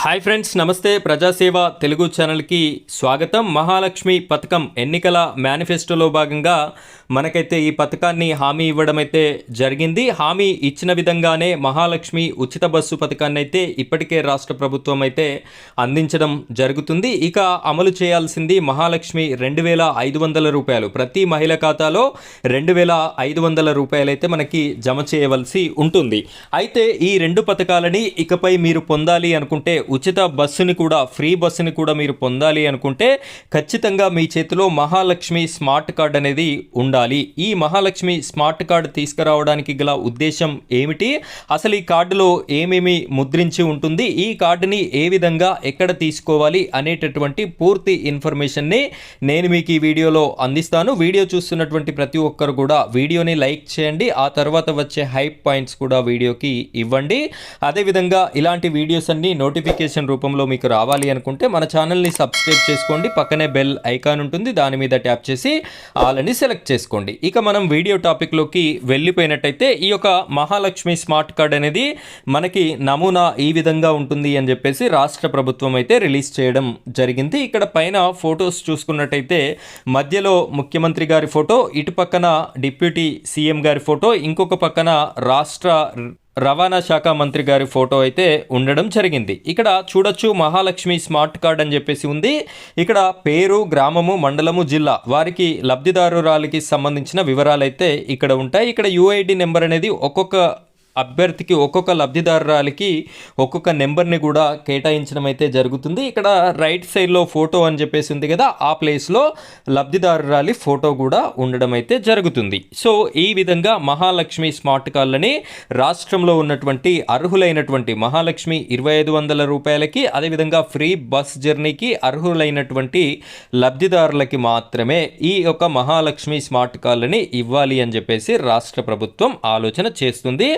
Hi friends, నమస్తే. ప్రజాసేవ తెలుగు ఛానల్కి స్వాగతం. మహాలక్ష్మి పథకం ఎన్నికల మేనిఫెస్టోలో భాగంగా మనకైతే ఈ పథకాన్ని హామీ ఇవ్వడం అయితే జరిగింది. హామీ ఇచ్చిన విధంగానే మహాలక్ష్మి ఉచిత బస్సు పథకాన్ని అయితే ఇప్పటికే రాష్ట్ర ప్రభుత్వం అయితే అందించడం జరుగుతుంది. ఇక అమలు చేయాల్సింది మహాలక్ష్మి 2,500 రూపాయలు, ప్రతి మహిళ ఖాతాలో 2,500 రూపాయలు అయితే మనకి జమ చేయవలసి ఉంటుంది. అయితే ఈ రెండు పథకాలని ఇకపై మీరు పొందాలి అనుకుంటే, ఉచిత బస్సుని కూడా, ఫ్రీ బస్సుని కూడా మీరు పొందాలి అనుకుంటే ఖచ్చితంగా మీ చేతిలో మహాలక్ష్మి స్మార్ట్ కార్డ్ అనేది ఉండాలి. ఈ మహాలక్ష్మి స్మార్ట్ కార్డు తీసుకురావడానికి గల ఉద్దేశం ఏమిటి, అసలు ఈ కార్డులో ఏమేమి ముద్రించి ఉంటుంది, ఈ కార్డుని ఏ విధంగా ఎక్కడ తీసుకోవాలి అనేటటువంటి పూర్తి ఇన్ఫర్మేషన్ని నేను మీకు ఈ వీడియోలో అందిస్తాను. వీడియో చూస్తున్నటువంటి ప్రతి ఒక్కరు కూడా వీడియోని లైక్ చేయండి. ఆ తర్వాత వచ్చే హైప్ పాయింట్స్ కూడా వీడియోకి ఇవ్వండి. అదేవిధంగా ఇలాంటి వీడియోస్ అన్ని నోటిఫికేషన్ రూపంలో మీకు రావాలి అనుకుంటే మన ఛానల్ని సబ్స్క్రైబ్ చేసుకోండి. పక్కనే బెల్ ఐకాన్ ఉంటుంది, దాని మీద ట్యాప్ చేసి ఆల్ అని సెలెక్ట్ చేసుకోండి. ఇక మనం వీడియో టాపిక్లోకి వెళ్ళిపోయినట్టయితే, ఈ యొక్క మహాలక్ష్మి స్మార్ట్ కార్డ్ అనేది మనకి నమూనా ఈ విధంగా ఉంటుంది అని చెప్పేసి రాష్ట్ర ప్రభుత్వం అయితే రిలీజ్ చేయడం జరిగింది. ఇక్కడ పైన ఫొటోస్ చూసుకున్నట్టయితే మధ్యలో ముఖ్యమంత్రి గారి ఫోటో, ఇటు పక్కన డిప్యూటీ సీఎం గారి ఫోటో, ఇంకొక పక్కన రాష్ట్ర రవాణా శాఖ మంత్రి గారి ఫోటో అయితే ఉండడం జరిగింది. ఇక్కడ చూడొచ్చు మహాలక్ష్మి స్మార్ట్ కార్డ్ అని చెప్పేసి ఉంది. ఇక్కడ పేరు, గ్రామము, మండలము, జిల్లా, వారికి లబ్ధిదారురాలికి సంబంధించిన వివరాలు అయితే ఇక్కడ ఉంటాయి. ఇక్కడ యూఐడి నెంబర్ అనేది ఒక్కొక్క అభ్యర్థికి, ఒక్కొక్క లబ్ధిదారురాలికి ఒక్కొక్క నెంబర్ని కూడా కేటాయించడం అయితే జరుగుతుంది. ఇక్కడ రైట్ సైడ్లో ఫోటో అని చెప్పేసి ఉంది కదా, ఆ ప్లేస్లో లబ్ధిదారురాలి ఫోటో కూడా ఉండడం అయితే జరుగుతుంది. సో ఈ విధంగా మహాలక్ష్మి స్మార్ట్ కార్డులని రాష్ట్రంలో ఉన్నటువంటి అర్హులైనటువంటి మహాలక్ష్మి 2,500 రూపాయలకి, అదేవిధంగా ఫ్రీ బస్ జర్నీకి అర్హులైనటువంటి లబ్ధిదారులకి మాత్రమే ఈ యొక్క మహాలక్ష్మి స్మార్ట్ కార్డులని ఇవ్వాలి అని చెప్పేసి రాష్ట్ర ప్రభుత్వం ఆలోచన చేస్తుంది.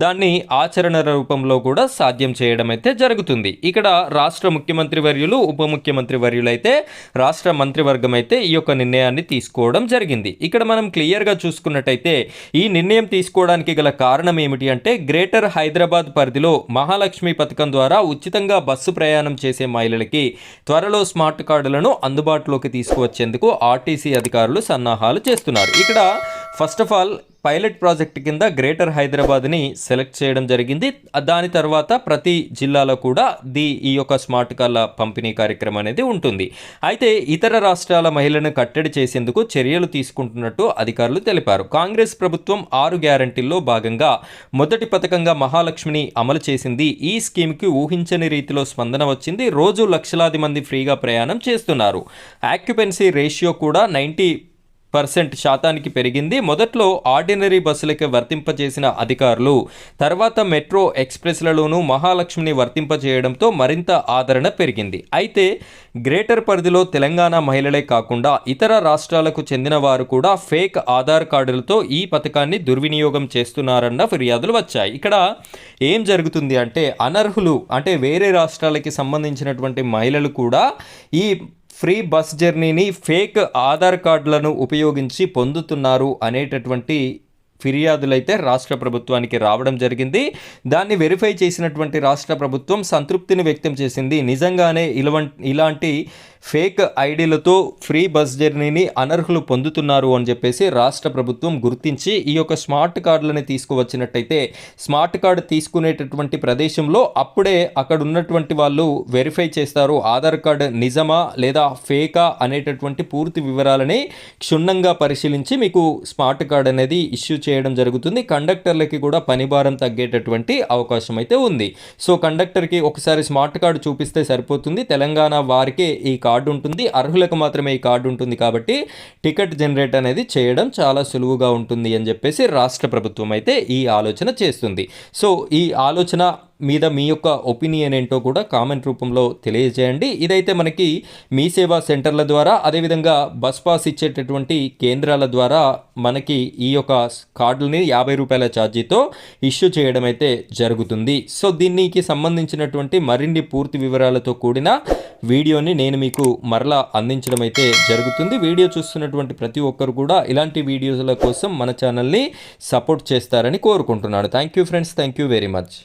దాన్ని ఆచరణ రూపంలో కూడా సాధ్యం చేయడం అయితే జరుగుతుంది. ఇక్కడ రాష్ట్ర ముఖ్యమంత్రి వర్యులు, ఉప ముఖ్యమంత్రి వర్యులు అయితే, రాష్ట్ర మంత్రివర్గం అయితే ఈ యొక్క నిర్ణయాన్ని తీసుకోవడం జరిగింది. ఇక్కడ మనం క్లియర్గా చూసుకున్నట్టయితే ఈ నిర్ణయం తీసుకోవడానికి గల కారణం ఏమిటి అంటే, గ్రేటర్ హైదరాబాద్ పరిధిలో మహాలక్ష్మి పథకం ద్వారా ఉచితంగా బస్సు ప్రయాణం చేసే మహిళలకి త్వరలో స్మార్ట్ కార్డులను అందుబాటులోకి తీసుకువచ్చేందుకు ఆర్టీసీ అధికారులు సన్నాహాలు చేస్తున్నారు. ఇక్కడ first of all pilot project కింద గ్రేటర్ హైదరాబాద్ని సెలెక్ట్ చేయడం జరిగింది. దాని తర్వాత ప్రతి జిల్లాలో కూడా ఈ యొక్క స్మార్ట్ కార్డుల పంపిణీ కార్యక్రమం అనేది ఉంటుంది. అయితే ఇతర రాష్ట్రాల మహిళలను కట్టడి చేసేందుకు చర్యలు తీసుకుంటున్నట్టు అధికారులు తెలిపారు. కాంగ్రెస్ ప్రభుత్వం 6 గ్యారంటీల్లో భాగంగా మొదటి పథకంగా మహాలక్ష్మిని అమలు చేసింది. ఈ స్కీమ్కి ఊహించని రీతిలో స్పందన వచ్చింది. రోజు లక్షలాది మంది ఫ్రీగా ప్రయాణం చేస్తున్నారు. ఆక్యుపెన్సీ రేషియో కూడా 90% పెరిగింది. మొదట్లో ఆర్డినరీ బస్సులకి వర్తింపజేసిన అధికారులు తర్వాత మెట్రో ఎక్స్ప్రెస్లలోనూ మహాలక్ష్మిని వర్తింపజేయడంతో మరింత ఆదరణ పెరిగింది. అయితే గ్రేటర్ పరిధిలో తెలంగాణ మహిళలే కాకుండా ఇతర రాష్ట్రాలకు చెందిన వారు కూడా ఫేక్ ఆధార్ కార్డులతో ఈ పథకాన్ని దుర్వినియోగం చేస్తున్నారన్న ఫిర్యాదులు వచ్చాయి. ఇక్కడ ఏం జరుగుతుంది అంటే, అనర్హులు అంటే వేరే రాష్ట్రాలకి సంబంధించినటువంటి మహిళలు కూడా ఈ ఫ్రీ బస్ జర్నీని ఫేక్ ఆధార్ కార్డులను ఉపయోగించి పొందుతున్నారు అనేటటువంటి ఫిర్యాదులైతే రాష్ట్ర ప్రభుత్వానికి రావడం జరిగింది. దాన్ని వెరిఫై చేసినటువంటి రాష్ట్ర ప్రభుత్వం సంతృప్తిని వ్యక్తం చేసింది. నిజంగానే ఇలాంటి ఫేక్ ఐడీలతో ఫ్రీ బస్ జర్నీని అనర్హులు పొందుతున్నారు అని చెప్పేసి రాష్ట్ర ప్రభుత్వం గుర్తించి ఈ యొక్క స్మార్ట్ కార్డులని తీసుకువచ్చినట్టయితే, స్మార్ట్ కార్డు తీసుకునేటటువంటి ప్రదేశంలో అప్పుడే అక్కడ ఉన్నటువంటి వాళ్ళు వెరిఫై చేస్తారు. ఆధార్ కార్డు నిజమా లేదా ఫేకా అనేటటువంటి పూర్తి వివరాలని క్షుణ్ణంగా పరిశీలించి మీకు స్మార్ట్ కార్డు అనేది ఇష్యూ చేయడం జరుగుతుంది. కండక్టర్లకి కూడా పనిభారం తగ్గేటటువంటి అవకాశం అయితే ఉంది. సో కండక్టర్కి ఒకసారి స్మార్ట్ కార్డు చూపిస్తే సరిపోతుంది. తెలంగాణ వారికే ఈ కార్డు ఉంటుంది, అర్హులకు మాత్రమే ఈ కార్డు ఉంటుంది. కాబట్టి టికెట్ జనరేట్ అనేది చేయడం చాలా సులువుగా ఉంటుంది అని చెప్పేసి రాష్ట్ర ప్రభుత్వం అయితే ఈ ఆలోచన చేస్తుంది. సో ఈ ఆలోచన మీద మీ యొక్క ఒపీనియన్ ఏంటో కూడా కామెంట్ రూపంలో తెలియజేయండి. ఇదైతే మనకి మీ సేవా సెంటర్ల ద్వారా, అదేవిధంగా బస్ పాస్ ఇచ్చేటటువంటి కేంద్రాల ద్వారా మనకి ఈ యొక్క కార్డులని 50 రూపాయల ఛార్జీతో ఇష్యూ చేయడం అయితే జరుగుతుంది. సో దీనికి సంబంధించినటువంటి మరిన్ని పూర్తి వివరాలతో కూడిన వీడియోని నేను మీకు మరలా అందించడం అయితే జరుగుతుంది. వీడియో చూస్తున్నటువంటి ప్రతి ఒక్కరు కూడా ఇలాంటి వీడియోల కోసం మన ఛానల్ని సపోర్ట్ చేస్తారని కోరుకుంటున్నాను. Thank you friends, thank you very much.